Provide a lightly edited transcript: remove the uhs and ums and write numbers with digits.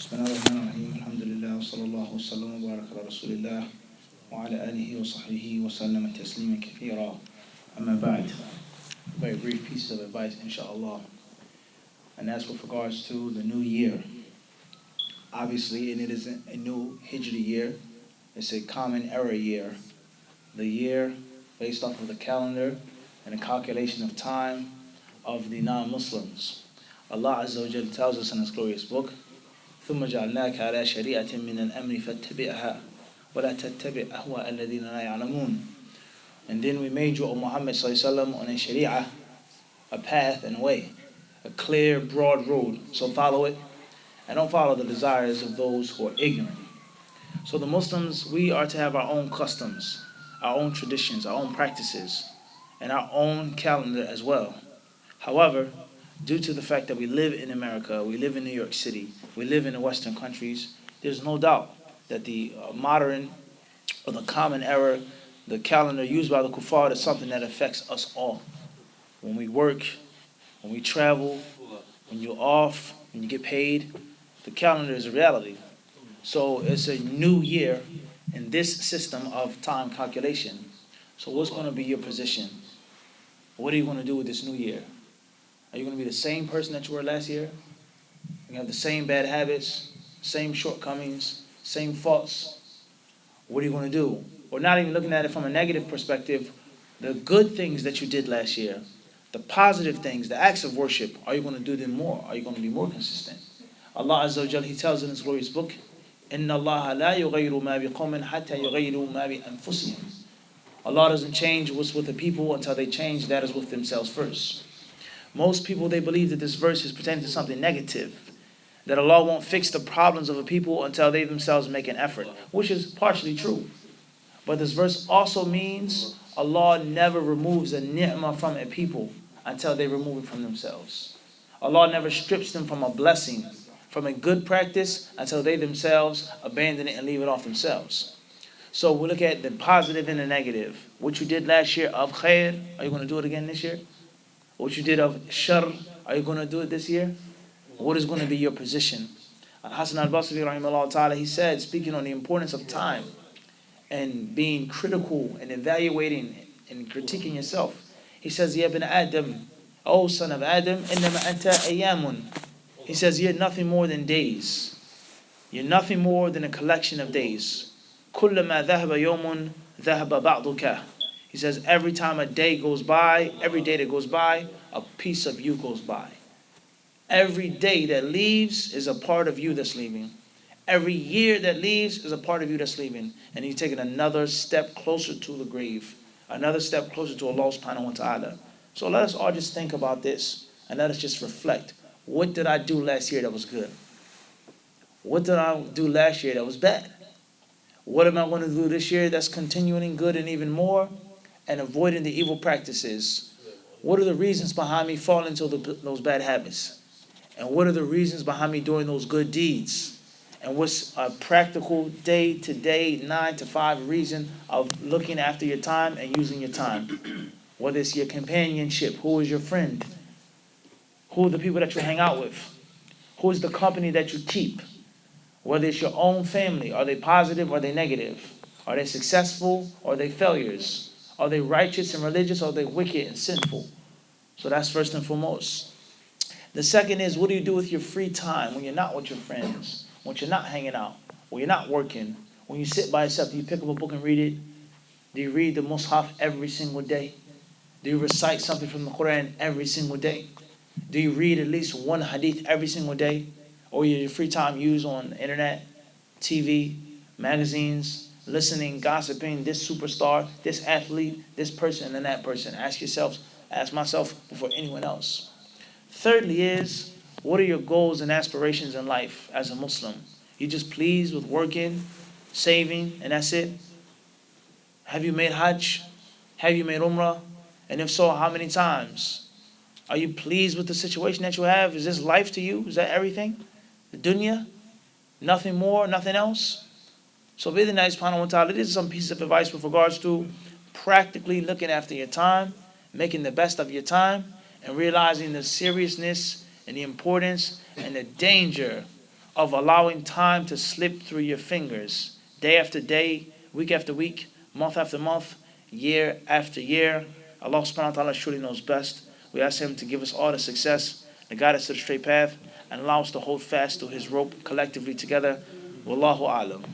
بسم الله الرحمن الرحيم الحمد لله وصلى الله وسلم وبارك على رسول الله وعلى آله وصحبه وسلم تسليما كثيرا أما بعد. Very brief piece of advice, inshallah, and that's with regards to the new year. Obviously, and it isn't a new Hijri year, it's a common era year. The year based off of the calendar and the calculation of time of the non-Muslims. Allah Azza wa Jalla tells us in His glorious book, ثم جعلناك على شريعة من الأمر فاتبعها ولا تتبع أهواء الذين لا يعلمون. And then we made you, O Muhammad sallallahu alaihi wasallam, on a sharia, a path and a way, a clear, broad road. So follow it, and don't follow the desires of those who are ignorant. So the Muslims, we are to have our own customs, our own traditions, our own practices, and our own calendar as well. However, due to the fact that we live in America, we live in New York City, we live in the Western countries, there's no doubt that the modern or the common era, the calendar used by the kuffar, is something that affects us all. When we work, when we travel, when you're off, when you get paid, the calendar is a reality. So it's a new year in this system of time calculation. So what's going to be your position? What are you going to do with this new year? Are you going to be the same person that you were last year? You have the same bad habits, same shortcomings, same faults. What are you going to do? Or not even looking at it from a negative perspective, the good things that you did last year, the positive things, the acts of worship, are you going to do them more? Are you going to be more consistent? Allah Azza wa Jalla, He tells in His glorious book, إِنَّ اللَّهَ لَا يُغَيِّرُ مَا بِقَوْمٍ حَتَّى يُغَيِّرُوا مَا بِأَنفُسِهِمْ. Allah doesn't change what's with the people until they change that is with themselves first. Most people, they believe that this verse is pertaining to something negative, that Allah won't fix the problems of a people until they themselves make an effort, which is partially true. But this verse also means Allah never removes a ni'mah from a people until they remove it from themselves. Allah never strips them from a blessing, from a good practice, until they themselves abandon it and leave it off themselves. So we look at the positive and the negative. What you did last year of khair, are you going to do it again this year? What you did of shar, are you going to do it this year? What is going to be your position? Al-Hasan al-Basri, rahimahullah ta'ala, he said, speaking on the importance of time and being critical and evaluating and critiquing yourself, he says, Ya ibn Adam, O son of Adam, innama anta ayamun. He says, you're nothing more than days. You're nothing more than a collection of days. Kullama dhahaba yawmun dhahaba ba'duka. He says, every time a day goes by, every day that goes by, a piece of you goes by. Every day that leaves is a part of you that's leaving. Every year that leaves is a part of you that's leaving. And you're taking another step closer to the grave, another step closer to Allah subhanahu wa ta'ala. So let us all just think about this and let us just reflect. What did I do last year that was good? What did I do last year that was bad? What am I going to do this year that's continuing good and even more? And avoiding the evil practices. What are the reasons behind me falling into those bad habits? And what are the reasons behind me doing those good deeds? And what's a practical day-to-day, 9 to 5 reason of looking after your time and using your time? Whether it's your companionship, who is your friend? Who are the people that you hang out with? Who is the company that you keep? Whether it's your own family, are they positive or are they negative? Are they successful or are they failures? Are they righteous and religious or are they wicked and sinful? So that's first and foremost. The second is, what do you do with your free time when you're not with your friends, when you're not hanging out, when you're not working, when you sit by yourself? Do you pick up a book and read it? Do you read the Mus'haf every single day? Do you recite something from the Quran every single day? Do you read at least one hadith every single day? Or your free time used on the internet, TV, magazines, listening, gossiping, this superstar, this athlete, this person, and that person? Ask yourselves, ask myself before anyone else. Thirdly is, what are your goals and aspirations in life as a Muslim? You just pleased with working, saving, and that's it? Have you made Hajj? Have you made Umrah? And if so, how many times? Are you pleased with the situation that you have? Is this life to you? Is that everything? The dunya? Nothing more, nothing else? So bi'idhnillahi subhanahu wa ta'ala, this is some pieces of advice with regards to practically looking after your time, making the best of your time, and realizing the seriousness and the importance and the danger of allowing time to slip through your fingers, day after day, week after week, month after month, year after year. Allah subhanahu wa ta'ala surely knows best. We ask Him to give us all the success, to guide us to the straight path, and allow us to hold fast to His rope collectively together. Wallahu a'lam.